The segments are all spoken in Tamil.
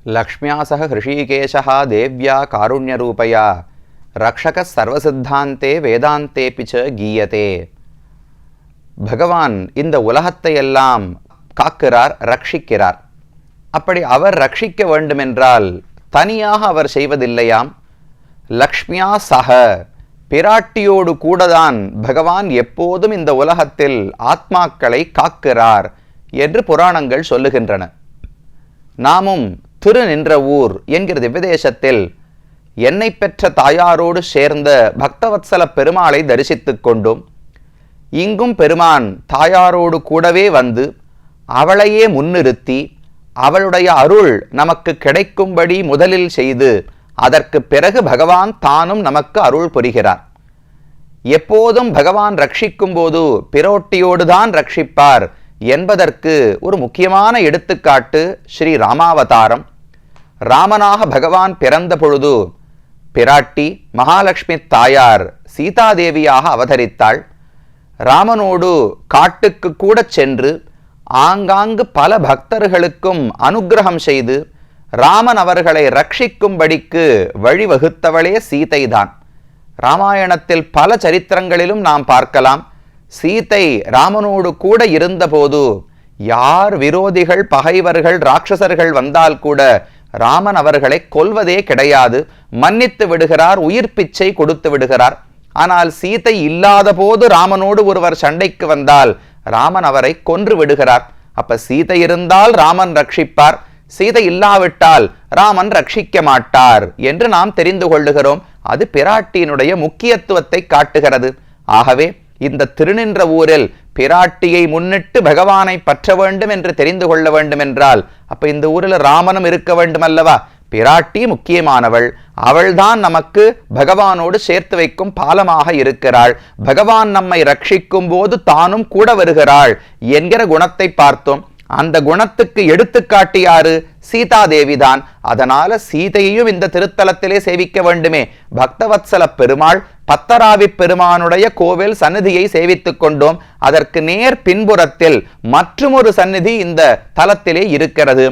लक्ष्म्या सह हृषीकेशः देव्या कारुण्यरूपया रक्षकः सर्वसिद्धान्ते वेदान्तेऽपि च गीयते. பகவான் இந்த உலகத்தை எல்லாம் காக்கிறார், ரட்சிக்கிறார். அப்படி அவர் ரட்சிக்க வேண்டுமென்றால் தனியாக அவர் செய்வதில்லையாம். லக்ஷ்மியா சக, பிராட்டியோடு கூடதான் பகவான் எப்போதும் இந்த உலகத்தில் ஆத்மாக்களை காக்கிறார் என்று புராணங்கள் சொல்லுகின்றன. நாமும் திருநின்ற ஊர் என்கிற திவ்யதேசத்தில் என்னை பெற்ற தாயாரோடு சேர்ந்த பக்தவத்சல பெருமாளை தரிசித்துக் கொண்டோம். இங்கும் பெருமான் தாயாரோடு கூடவே வந்து அவளையே முன்னிறுத்தி அவளுடைய அருள் நமக்கு கிடைக்கும்படி முதலில் செய்து அதற்கு பிறகு பகவான் தானும் நமக்கு அருள் புரிகிறார். எப்போதும் பகவான் ரட்சிக்கும் போது பிரோட்டியோடுதான் ரட்சிப்பார் என்பதற்கு ஒரு முக்கியமான எடுத்துக்காட்டு ஸ்ரீ ராமாவதாரம். ராமனாக பகவான் பிறந்த பொழுது பிராட்டி மகாலட்சுமி தாயார் சீதாதேவியாக அவதரித்தாள். ராமனோடு காட்டுக்கு கூட சென்று ஆங்காங்கு பல பக்தர்களுக்கும் அனுக்கிரகம் செய்து ராமன் அவர்களை ரட்சிக்கும்படிக்கு வழிவகுத்தவளே சீதைதான். ராமாயணத்தில் பல சரித்திரங்களிலும் நாம் பார்க்கலாம். சீதை ராமனோடு கூட இருந்தபோது யார் விரோதிகள், பகைவர்கள், ராட்சசர்கள் வந்தால் கூட ராமன் அவர்களை கொல்வதே கிடையாது, மன்னித்து விடுகிறார், உயிர் பிச்சை கொடுத்து விடுகிறார். ஆனால் சீதை இல்லாத போது ராமனோடு ஒருவர் சண்டைக்கு வந்தால் ராமன் அவரை கொன்று விடுகிறார். அப்ப சீதை இருந்தால் ராமன் ரட்சிப்பார், சீதை இல்லாவிட்டால் ராமன் ரட்சிக்க மாட்டார் என்று நாம் தெரிந்து கொள்ளுகிறோம். அது பிராட்டியினுடைய முக்கியத்துவத்தை காட்டுகிறது. ஆகவே இந்த திருநின்ற ஊரில் பிராட்டியை முன்னிட்டு பகவானை பற்ற வேண்டும் என்று தெரிந்து கொள்ள வேண்டும் என்றால் அப்ப இந்த ஊரில் ராமனும் இருக்க வேண்டும் அல்லவா? பிராட்டி முக்கியமானவள், அவள்தான் நமக்கு பகவானோடு சேர்த்து வைக்கும் பாலமாக இருக்கிறாள். பகவான் நம்மை ரட்சிக்கும் போது தானும் கூட வருகிறாள் என்கிற குணத்தை பார்த்தோம். அந்த குணத்துக்கு எடுத்துக்காட்டி யாரு? சீதாதேவிதான். அதனால சீதையையும் இந்த திருத்தலத்திலே சேவிக்க வேண்டுமே. பக்தவத்சல பெருமாள் பத்தராவி பெருமானுடைய கோவில் சந்நிதியை சேவித்துக் கொண்டோம். அதற்கு நேர் பின்புறத்தில் மற்றுமொரு சந்நிதி இந்த தலத்திலே இருக்கிறது.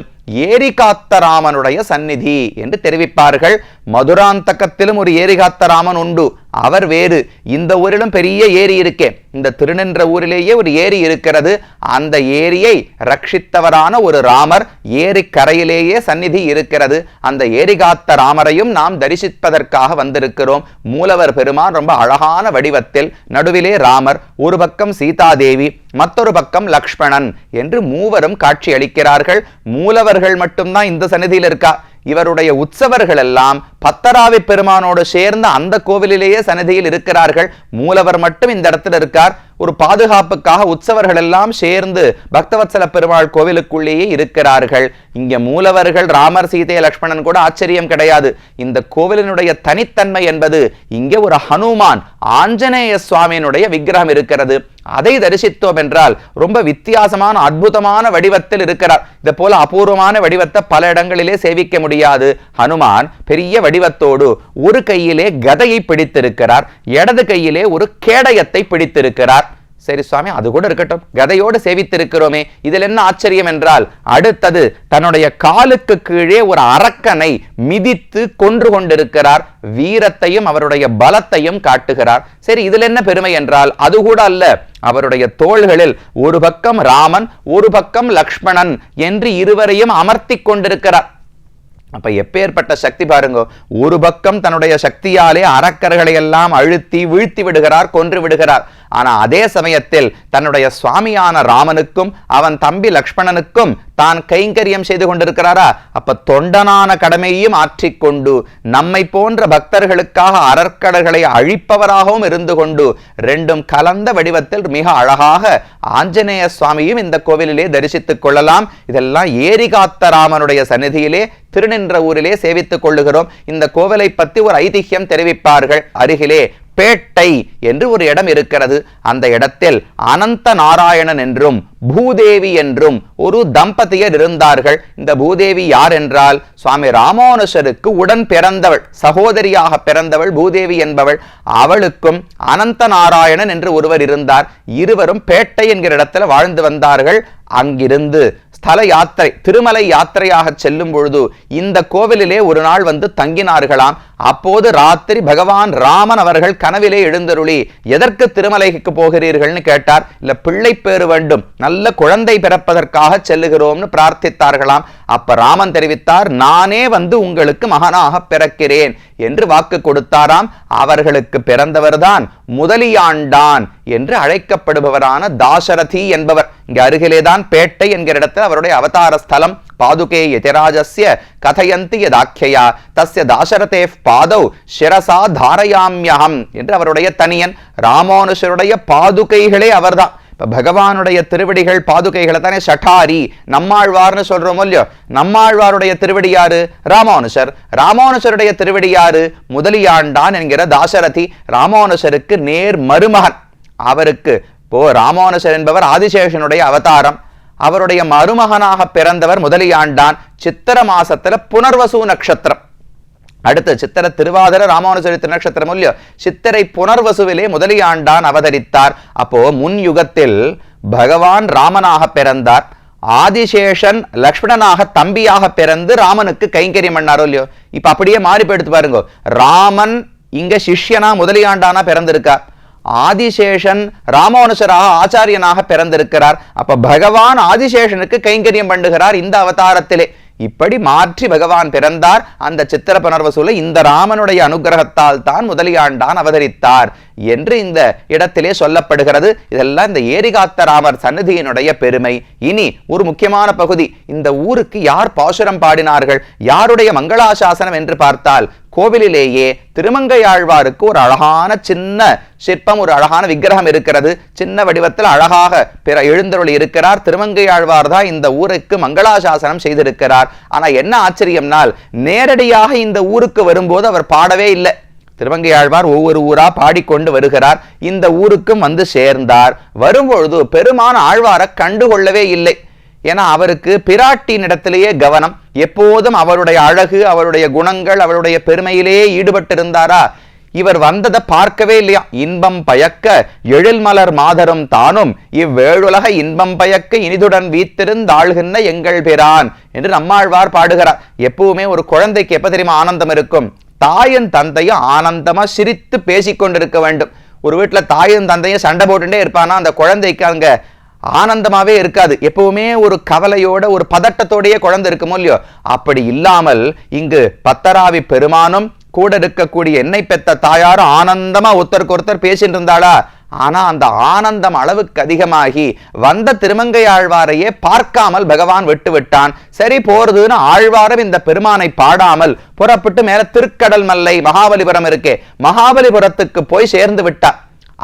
ஏரிகாத்தராமனுடைய சந்நிதி என்று தெரிவிப்பார்கள். மதுராந்தகத்திலும் ஒரு ஏரிகாத்தராமன் உண்டு, அவர் வேறு. இந்த ஊரிலும் பெரிய ஏரி இருக்கே, இந்த திருநின்ற ஊரிலேயே ஒரு ஏரி இருக்கிறது. அந்த ஏரியை ரட்சித்தவரான ஒரு ராமர் ஏரி கரையிலேயே சந்நிதி இருக்கிறது. அந்த ஏரிகாத்த ராமரையும் நாம் தரிசிப்பதற்காக வந்திருக்கிறோம். மூலவர் பெருமான் ரொம்ப அழகான வடிவத்தில், நடுவிலே ராமர், ஒரு பக்கம் சீதாதேவி, மற்றொரு பக்கம் லக்ஷ்மணன் என்று மூவரும் காட்சி அளிக்கிறார்கள். மூலவர்கள் மட்டும்தான் இந்த சந்நிதியில் இருக்கா. இவருடைய உற்சவர்கள் எல்லாம் பத்தராவி பெருமானோடு சேர்ந்த அந்த கோவிலிலேயே சந்நிதியில் இருக்கிறார்கள். மூலவர் மட்டும் இந்த இடத்துல இருக்கார். ஒரு பாதுகாப்புக்காக உற்சவர்கள் எல்லாம் சேர்ந்து பக்தவத்சல பெருமாள் கோவிலுக்குள்ளேயே இருக்கிறார்கள். இங்க மூலவர்கள் ராமர், சீதை, லக்ஷ்மணன் கூட ஆச்சரியம் கிடையாது. இந்த கோவிலினுடைய தனித்தன்மை என்பது இங்கே ஒரு ஹனுமான் ஆஞ்சநேய சுவாமியினுடைய விக்கிரகம் இருக்கிறது. அதை தரிசித்தோம் என்றால் ரொம்ப வித்தியாசமான அற்புதமான வடிவத்தில் இருக்கிறார். இதை போல அபூர்வமான வடிவத்தை பல இடங்களிலே சேவிக்க முடியாது. ஹனுமான் பெரிய வடிவத்தோடு ஒரு கையிலே கதையை பிடித்திருக்கிறார், இடது கையிலே ஒரு கேடயத்தை பிடித்திருக்கிறார். சரி சுவாமி, அது கூட இருக்கட்டும், கதையோடு சேவித்திருக்கிறோமே, இதில் என்ன ஆச்சரியம் என்றால் அடுத்தது தன்னுடைய காலுக்கு கீழே ஒரு அரக்கனை மிதித்து கொன்று கொண்டிருக்கிறார். வீரத்தையும் அவருடைய பலத்தையும் காட்டுகிறார். சரி, இதில் என்ன பெருமை என்றால் அது கூட அல்ல. அவருடைய தோள்களில் ஒரு பக்கம் ராமன், ஒரு பக்கம் லக்ஷ்மணன் என்று இருவரையும் அமர்த்தி கொண்டிருக்கிறார். அப்ப எப்பேற்பட்ட சக்தி பாருங்க. ஒரு பக்கம் தன்னுடைய சக்தியாலே அரக்கர்களை எல்லாம் அழுத்தி வீழ்த்தி விடுகிறார், கொன்று விடுகிறார். ஆனா அதே சமயத்தில் தன்னுடைய சுவாமியான ராமனுக்கும் அவன் தம்பி லக்ஷ்மணனுக்கும் தான் கைங்கரியம் செய்து கொண்டிருக்கிறாரா? அப்ப தொண்டனான கடமையையும் ஆற்றிக்கொண்டு நம்மை போன்ற பக்தர்களுக்காக அரக்கர்களை அழிப்பவராகவும் இருந்து கொண்டு ரெண்டும் கலந்த வடிவத்தில் மிக அழகாக ஆஞ்சநேய சுவாமியும் இந்த கோவிலிலே தரிசித்துக் கொள்ளலாம். இதெல்லாம் ஏரிகாத்த ராமனுடைய சந்நிதியிலே திருநின்ற ஊரிலே சேவித்துக் கொள்ளுகிறோம். இந்த கோவிலை பற்றி ஒரு ஐதிஹ்யம் தெரிவிப்பார்கள். அருகிலே பேட்டை என்று ஒரு இடம் இருக்கிறது. அந்த இடத்தில் அனந்த நாராயணன் என்றும் பூதேவி என்றும் ஒரு தம்பதியர் இருந்தார்கள். இந்த பூதேவி யார் என்றால் சுவாமி ராமானுஷருக்கு உடன் பிறந்தவள், சகோதரியாக பிறந்தவள் பூதேவி என்பவள். அவளுக்கும் அனந்த நாராயணன் என்று ஒருவர் இருந்தார். இருவரும் பேட்டை என்கிற இடத்துல வாழ்ந்து வந்தார்கள். அங்கிருந்து ஸ்தல யாத்திரை திருமலை யாத்திரையாக செல்லும் பொழுது இந்த கோவிலிலே ஒரு நாள் வந்து தங்கினார்களாம். அப்போது ராத்திரி பகவான் ராமன் அவர்கள் கனவிலே எழுந்தருளி, எதற்கு திருமலைக்கு போகிறீர்கள்னு கேட்டார். இல்ல பிள்ளை பேறு வேண்டும், நல்ல குழந்தை பிறப்பதற்காக செல்லுகிறோம்னு பிரார்த்தித்தார்களாம். அப்ப ராமன் தெரிவித்தார், நானே வந்து உங்களுக்கு மகனாக பிறக்கிறேன் என்று வாக்கு கொடுத்தாராம். அவர்களுக்கு பிறந்தவர்தான் முதலியாண்டான் என்று அழைக்கப்படுபவரான தாசரதி என்பவர். இங்க அருகிலேதான் பேட்டை என்கிற இடத்தில் அவருடைய அவதார ஸ்தலம். பாதுகே யதிராஜஸ்ய கதயந்தி யதாக்யயா தஸ்ய தாசரதே பாதௌ சிரசா தாரயாம்யஹம் என்று அவருடைய தனியன். ராமானுஷருடைய பாதுகைகளே அவர்தான். இப்ப பகவானுடைய திருவடிகள் பாதுகைகளை தானே சட்டாரி நம்மாழ்வார்னு சொல்றோம் இல்லையோ. நம்மாழ்வாருடைய திருவடி யாரு? ராமானுஷர். ராமானுஷருடைய திருவடி யாரு? முதலியாண்டான் என்கிற தாசரதி. ராமானுஷருக்கு நேர் மருமகன். அவருக்கு ராமானுஷர் என்பவர் ஆதிசேஷனுடைய அவதாரம். அவருடைய மருமகனாக பிறந்தவர் முதலியாண்டான். சித்திர மாசத்துல புனர்வசு நட்சத்திரம். அடுத்து சித்திர திருவாதிர ராமானுஜரித்த நட்சத்திரம் இல்லையோ, சித்திரை புனர்வசுவிலே முதலியாண்டான் அவதரித்தார். அப்போ முன் யுகத்தில் பகவான் ராமனாக பிறந்தார். ஆதிசேஷன் லக்ஷ்மணனாக தம்பியாக பிறந்து ராமனுக்கு கைங்கரியம் பண்ணாரோ இல்லையோ. இப்ப அப்படியே மாறி போயிடுத்து பாருங்க. ராமன் இங்க சிஷ்யனா முதலியாண்டானா பிறந்திருக்கார். ஆதிசேஷன் ராமானுஷராக ஆச்சாரியனாக பிறந்திருக்கிறார். அப்ப பகவான் ஆதிசேஷனுக்கு கைங்கரியம் பண்ணுகிறார் இந்த அவதாரத்திலே. இப்படி மாற்றி பகவான் பிறந்தார். அந்த சித்திர புனர்வசூல இந்த ராமனுடைய அனுகிரகத்தால் தான் முதலியாண்டான் அவதரித்தார் என்று இந்த இடத்திலே சொல்லப்படுகிறது. இதெல்லாம் இந்த ஏரிகாத்த ராமர் சந்நிதியினுடைய பெருமை. இனி ஒரு முக்கியமான பகுதி, இந்த ஊருக்கு யார் பாசுரம் பாடினார்கள், யாருடைய மங்களாசாசனம் என்று பார்த்தால், கோவிலிலேயே திருமங்கையாழ்வாருக்கு ஒரு அழகான சின்ன சிற்பம், ஒரு அழகான விக்கிரகம் இருக்கிறது. சின்ன வடிவத்தில் அழகாக பிற எழுந்தருளி இருக்கிறார். திருமங்கையாழ்வார் தான் இந்த ஊருக்கு மங்களாசாசனம் செய்திருக்கிறார். ஆனா என்ன ஆச்சரியம்னால், நேரடியாக இந்த ஊருக்கு வரும்போது அவர் பாடவே இல்லை. திருமங்கையாழ்வார் ஒவ்வொரு ஊரா பாடிக்கொண்டு வருகிறார். இந்த ஊருக்கும் வந்து சேர்ந்தார். வரும்பொழுது பெருமான ஆழ்வாரை கண்டுகொள்ளவே இல்லை. ஏன்னா அவருக்கு பிராட்டியினிடத்திலேயே கவனம். எப்போதும் அவருடைய அழகு, அவருடைய குணங்கள், அவருடைய பெருமையிலேயே ஈடுபட்டிருந்தாரா. இவர் வந்ததை பார்க்கவே இல்லையா. இன்பம் பயக்க எழில்மலர் மாதரும் தானும் இவ்வேழுலக இன்பம் பயக்க இனிதுடன் வீத்திருந்தாழ்கின்ற எங்கள் பிரான் என்று நம்மாழ்வார் பாடுகிறார். எப்பவுமே ஒரு குழந்தைக்கு எப்ப தெரியுமா ஆனந்தம் இருக்கும்? தாயும் தந்தையும் ஆனந்தமா சிரித்து பேசிக்கொண்டிருக்க வேண்டும். ஒரு வீட்டுல தாயும் தந்தையும் சண்டை போட்டுட்டே இருப்பானா அந்த குழந்தைக்கு அங்க ஆனந்தமாவே இருக்காது. எப்பவுமே ஒரு கவலையோட ஒரு பதட்டத்தோடையே குழந்தை இருக்குமோ இல்லையோ. அப்படி இல்லாமல் இங்கு பத்தராவி பெருமானும் கூட இருக்கக்கூடிய என்னை பெத்த தாயாரும் ஆனந்தமா ஒருத்தருக்கு ஒருத்தர் பேசிட்டு இருந்தாளா. ஆனா அந்த ஆனந்தம் அளவுக்கு அதிகமாகி வந்த திருமங்கை ஆழ்வாரையே பார்க்காமல் பகவான் விட்டு விட்டான். சரி போறதுன்னு ஆழ்வாரம் இந்த பெருமானை பாடாமல் புறப்பட்டு மேல திருக்கடல் மல்லை மகாபலிபுரம் இருக்கே, மகாபலிபுரத்துக்கு போய் சேர்ந்து விட்டார்.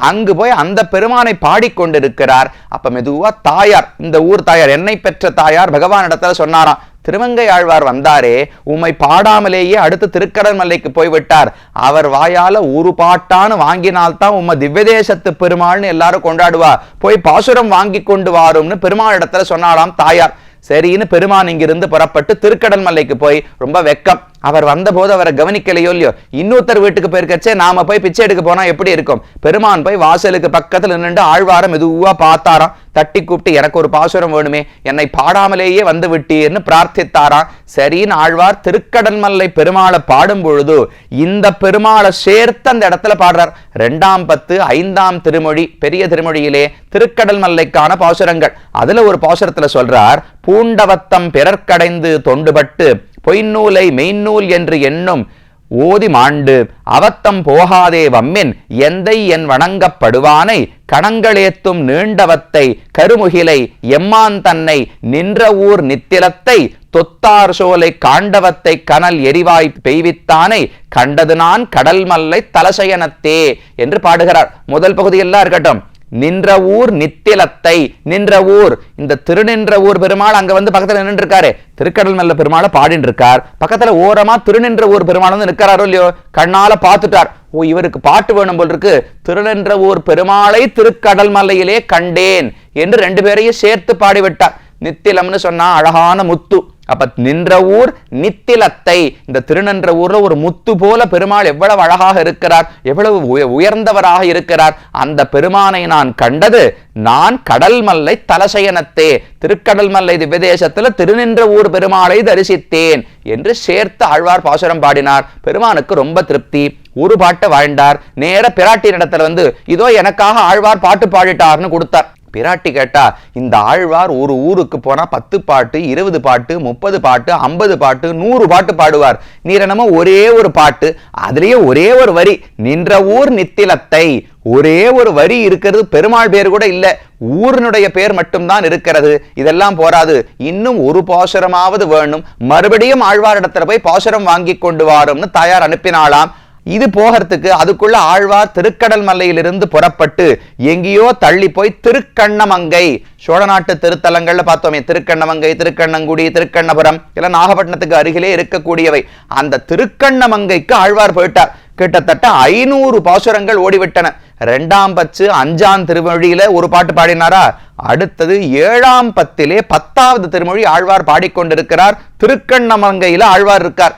அங்கு போய் அந்த பெருமானை பாடிக்கொண்டிருக்கிறார். அப்ப மெதுவா தாயார், இந்த ஊர் தாயார், என்னை பெற்ற தாயார் பகவான் இடத்துல சொன்னாராம், திருமங்கை ஆழ்வார் வந்தாரே, உம்மை பாடாமலேயே அடுத்து திருக்கடல் மல்லைக்கு போய்விட்டார். அவர் வாயால ஒரு பாட்டான்னு வாங்கினால்தான் உம்ம திவ்யதேசத்து பெருமாள்னு எல்லாரும் கொண்டாடுவா, போய் பாசுரம் வாங்கி கொண்டு வாரும்னு பெருமாள் இடத்துல சொன்னாலாம் தாயார். சரின்னு பெருமான் இங்கிருந்து புறப்பட்டு திருக்கடல் மல்லைக்கு போய் ரொம்ப வெக்கம். அவர் வந்த போது அவரை கவனிக்கலையோ இல்லையோ. இன்னொருத்தர் வீட்டுக்கு போயிருக்கச்சே நாம போய் பிச்சை எடுக்க போனா எப்படி இருக்கும்? பெருமான் போய் வாசலுக்கு பக்கத்துல நின்று ஆழ்வாரம் மெதுவா பார்த்தாராம். தட்டி கூப்பிட்டு எனக்கு ஒரு பாசுரம் வேணுமே, என்னை பாடாமலேயே வந்து விட்டீர்னு பிரார்த்தித்தாராம். சரின்னு ஆழ்வார் திருக்கடல் மல்லை பெருமாளை பாடும் பொழுது இந்த பெருமாளை சேர்த்து அந்த இடத்துல பாடுறார். 2ஆம் பத்து 5ஆம் திருமொழி பெரிய திருமொழியிலே திருக்கடல் மல்லைக்கான பாசுரங்கள். அதுல ஒரு பாசுரத்துல சொல்றார், பூண்டவத்தம் பிறர்க்கடைந்து தொண்டுபட்டு பொய்நூலை மெய்நூல் என்று எண்ணும் ஓதி மாண்டு அவத்தம் போகாதே வம்மின் எந்தை என் வணங்கப்படுவானை கணங்களேத்தும் நீண்டவத்தை கருமுகிலை எம்மான் தன்னை நின்ற ஊர் நித்திலத்தை தொத்தார் சோலை காண்டவத்தை கனல் எரிவாய் பெய்வித்தானை கண்டது நான் கடல் மல்லை தலசயனத்தே என்று பாடுகிறார். முதல் பகுதியெல்லாம் இருக்கட்டும். நின்ற ஊர் நித்திலத்தை, நின்ற ஊர், இந்த திருநின்ற ஊர் பெருமாள் அங்க வந்து பக்கத்துல நின்று இருக்காரு. திருக்கடல் மல்ல பெருமாளை பாடிட்டு இருக்கார். பக்கத்துல ஓரமா திருநின்ற ஊர் பெருமாள் வந்து நிற்கிறாரோ இல்லையோ, கண்ணால பார்த்துட்டார். ஓ இவருக்கு பாட்டு வேணும் போல் இருக்கு. திருநின்ற ஊர் பெருமாளை திருக்கடல் மல்லையிலே கண்டேன் என்று 2 பேரையும் சேர்த்து பாடிவிட்டார். நித்திலம்னு சொன்னா அழகான முத்து, அப்ப நின்ற ஊர் நித்திலத்தை, இந்த திருநின்ற ஊர்ல ஒரு முத்து போல பெருமாள் எவ்வளவு அழகாக இருக்கிறார், எவ்வளவு உயர்ந்தவராக இருக்கிறார். அந்த பெருமானை நான் கண்டது நான் கடல் மல்லை தலசயனத்தே, திருக்கடல் மல்லை திவ்யதேசத்துல திருநின்ற ஊர் பெருமாளை தரிசித்தேன் என்று சேர்த்து ஆழ்வார் பாசுரம் பாடினார். பெருமானுக்கு ரொம்ப திருப்தி. ஒரு பாட்டை வாழ்ந்தார். நேர பிராட்டியின் இடத்துல வந்து இதோ எனக்காக ஆழ்வார் பாட்டு பாடிட்டார்னு கொடுத்தார். பிராட்டி கேட்டா, இந்த ஆழ்வார் ஒரு ஊருக்கு போனா 10 பாட்டு 20 பாட்டு 30 பாட்டு 50 பாட்டு 100 பாட்டு பாடுவார். நீர் என்னமோ ஒரே ஒரு பாட்டு, அதுலயே ஒரே ஒரு வரி, நின்ற ஊர் நித்திலத்தை, ஒரே ஒரு வரி இருக்கிறது, பெருமாள் பேர் கூட இல்ல, ஊரினுடைய பேர் மட்டும்தான் இருக்கிறது. இதெல்லாம் போராது, இன்னும் ஒரு பாசுரமாவது வேணும், மறுபடியும் ஆழ்வாரிடத்துல போய் பாசுரம் வாங்கி கொண்டு வாரும்னு தாயார் அனுப்பினாளாம். இது போகிறதுக்கு அதுக்குள்ள ஆழ்வார் திருக்கடல் மல்லையிலிருந்து புறப்பட்டு எங்கேயோ தள்ளி போய் திருக்கண்ணமங்கை, சோழ நாட்டு திருத்தலங்கள்ல பார்த்தோமே, திருக்கண்ணமங்கை, திருக்கண்ணங்குடி, திருக்கண்ணபுரம் எல்லாம் நாகப்பட்டினத்துக்கு அருகிலே இருக்கக்கூடியவை. அந்த திருக்கண்ணமங்கைக்கு ஆழ்வார் போயிட்டார். கிட்டத்தட்ட 500 பாசுரங்கள் ஓடிவிட்டன. 2ஆம் பத்து 5ஆம் திருமொழியில ஒரு பாட்டு பாடினாரா, அடுத்தது 7ஆம் பத்திலே 10வது திருமொழி ஆழ்வார் பாடிக்கொண்டிருக்கிறார். திருக்கண்ணமங்கையில ஆழ்வார் இருக்கார்.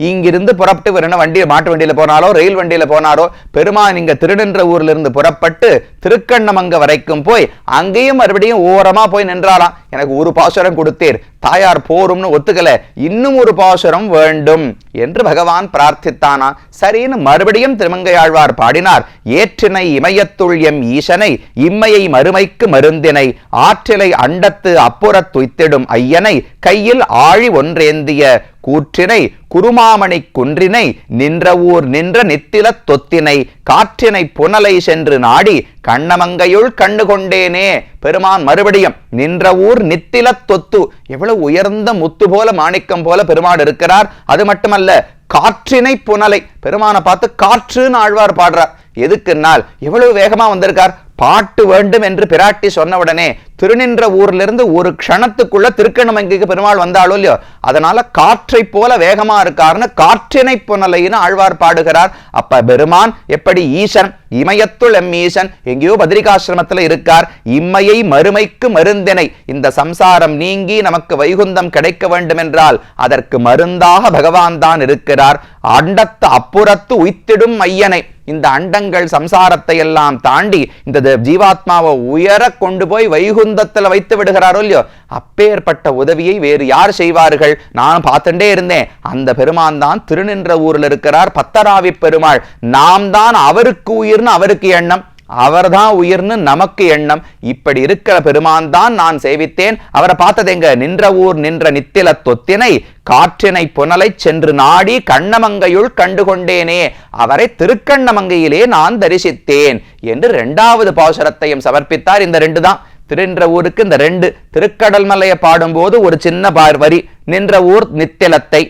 இங்கிருந்து புறப்பட்டு வேற வண்டியில, மாட்டு வண்டியில போனாலோ ரயில் வண்டியில போனாரோ, பெருமான் இங்க திருநின்ற ஊர்ல இருந்து புறப்பட்டு திருக்கண்ணமங்க வரைக்கும் போய் அங்கேயும் மறுபடியும் ஓரமா போய் நின்றாராம். எனக்கு ஒரு பாசுரம் கொடுத்தீர், தாயார் போரும்னு ஒத்துக்கல, இன்னும் ஒரு பாசுரம் வேண்டும் என்று பகவான் பிரார்த்தித்தானா. சரின்னு மறுபடியும் திருமங்கையாழ்வார் பாடினார். ஏற்றினை இமயத்துள் எம் ஈசனை, இம்மையை மறுமைக்கு மருந்தினை, ஆற்றிலை அண்டத்து அப்புறத்துய்த்திடும் ஐயனை, கையில் ஆழி ஒன்றேந்திய கூற்றினை, குருமாமணி குன்றினை, நின்ற ஊர் நின்ற நித்தில தொத்தினை, காற்றினை புனலை சென்று நாடி கண்ணமங்கையுள் கண்டு கொண்டேனே. பெருமான் மறுபடியும் நின்ற ஊர் நித்தில தொத்து, எவ்வளவு உயர்ந்த முத்து போல மாணிக்கம் போல பெருமாள் இருக்கிறார். அது மட்டுமல்ல, காற்றினை புனலை, பெருமானை பார்த்து காற்றுன்னு ஆழ்வார் பாடுறார். எதுக்குன்னால் எவ்வளவு வேகமா வந்திருக்கார். பாட்டு வேண்டும் என்று பிராட்டி சொன்னவுடனே திருநின்ற ஊர்ல இருந்து ஒரு க்ஷணத்துக்குள்ள திருக்கண்ணமங்கைக்கு பெருமாள் வந்தாலோ இல்லையோ, அதனால காற்றை போல வேகமா இருக்காருன்னு காற்றினை புனலைன்னு ஆழ்வார் பாடுகிறார். அப்ப பெருமான் எப்படி ஈசன், இமயத்துள் எம் ஈசன், எங்கேயோ பத்ரிகாசிரமத்துல இருக்கார். இம்மையை மறுமைக்கு மருந்தினை, இந்த சம்சாரம் நீங்கி நமக்கு வைகுந்தம் கிடைக்க வேண்டும் என்றால் அதற்கு மருந்தாக பகவான் தான் இருக்கிறார். அண்டத்து அப்புறத்து உய்த்திடும் ஐயனை, இந்த அண்டங்கள் சம்சாரத்தை எல்லாம் தாண்டி இந்த ஜீவாத்மாவை உயர கொண்டு போய் வைகுந்தத்துல வைத்து விடுகிறாரோ இல்லையோ, அப்பேற்பட்ட உதவியை வேறு யார் செய்வார்கள்? நான் பார்த்துட்டே இருந்தேன். அந்த பெருமான் தான் திருநின்ற ஊரில் இருக்கிறார், பத்தராவி பெருமாள். நாம் தான் அவருக்கு உயிர்னு அவருக்கு எண்ணம், அவர்தான் உயிர்னு நமக்கு எண்ணம். இப்படி இருக்கிற பெருமான் தான் நான் சேவித்தேன். அவரை பார்த்ததெங்க, நின்ற ஊர் நின்ற நித்தில தொத்தினை, காற்றினை புனலை சென்று நாடி கண்ணமங்கையுள் கண்டுகொண்டேனே, அவரை திருக்கண்ணமங்கையிலே நான் தரிசித்தேன் என்று 2வது பாசுரத்தையும் சமர்ப்பித்தார். இந்த 2 தான் திருநின்ற ஊருக்கு. இந்த 2 திருக்கடல் மலையை பாடும்போது ஒரு சின்ன வரி, நின்ற ஊர் நித்திலத்தை,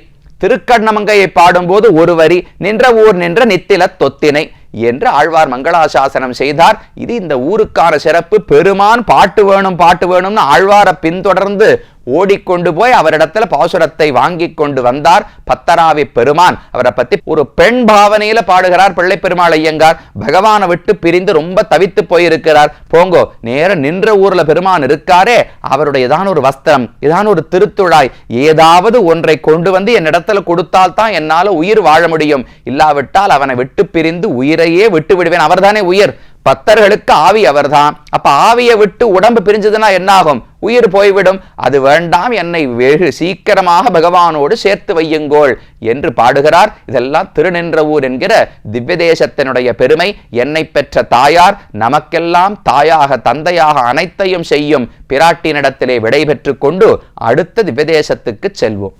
திருக்கண்ணமங்கையை பாடும்போது ஒரு வரி, நின்ற ஊர் நின்ற நித்தில தொத்தினை என்று ஆழ்வார் மங்களாசாசனம் செய்தார். இது இந்த ஊருக்கான சிறப்பு. பெருமான் பாட்டு வேணும் பாட்டு வேணும்னு ஆழ்வாரை பின்தொடர்ந்து ஓடிக்கொண்டு போய் அவரிடத்துல பாசுரத்தை வாங்கி கொண்டு வந்தார் பத்தராவி பெருமான். அவரை பத்தி ஒரு பெண் பாவனையில பாடுகிறார் பிள்ளை பெருமாள் ஐயங்கார். பகவானை விட்டு பிரிந்து ரொம்ப தவித்து போயிருக்கிறார். போங்கோ, நேர நின்ற ஊர்ல பெருமான் இருக்காரே, அவருடைய ஏதான ஒரு வஸ்திரம், ஏதான ஒரு திருத்துழாய், ஏதாவது ஒன்றை கொண்டு வந்து என்னிடத்துல கொடுத்தால் தான் என்னால உயிர் வாழ முடியும். இல்லாவிட்டால் அவனை விட்டு பிரிந்து உயிரையே விட்டு விடுவேன். அவர்தானே உயிர். பக்தர்களுக்கு ஆவி அவர்தான். அப்ப ஆவியை விட்டு உடம்பு பிரிஞ்சதுன்னா என்ன ஆகும்? உயிர் போய்விடும். அது வேண்டாம், என்னை வெகு சீக்கிரமாக பகவானோடு சேர்த்து வையுங்கோள் என்று பாடுகிறார். இதெல்லாம் திருநின்ற ஊர் என்கிற திவ்ய தேசத்தினுடைய பெருமை. என்னை பெற்ற தாயார் நமக்கெல்லாம் தாயாக தந்தையாக அனைத்தையும் செய்யும் பிராட்டினிடத்திலே விடை பெற்று கொண்டு அடுத்த திவ்ய தேசத்துக்கு செல்வோம்.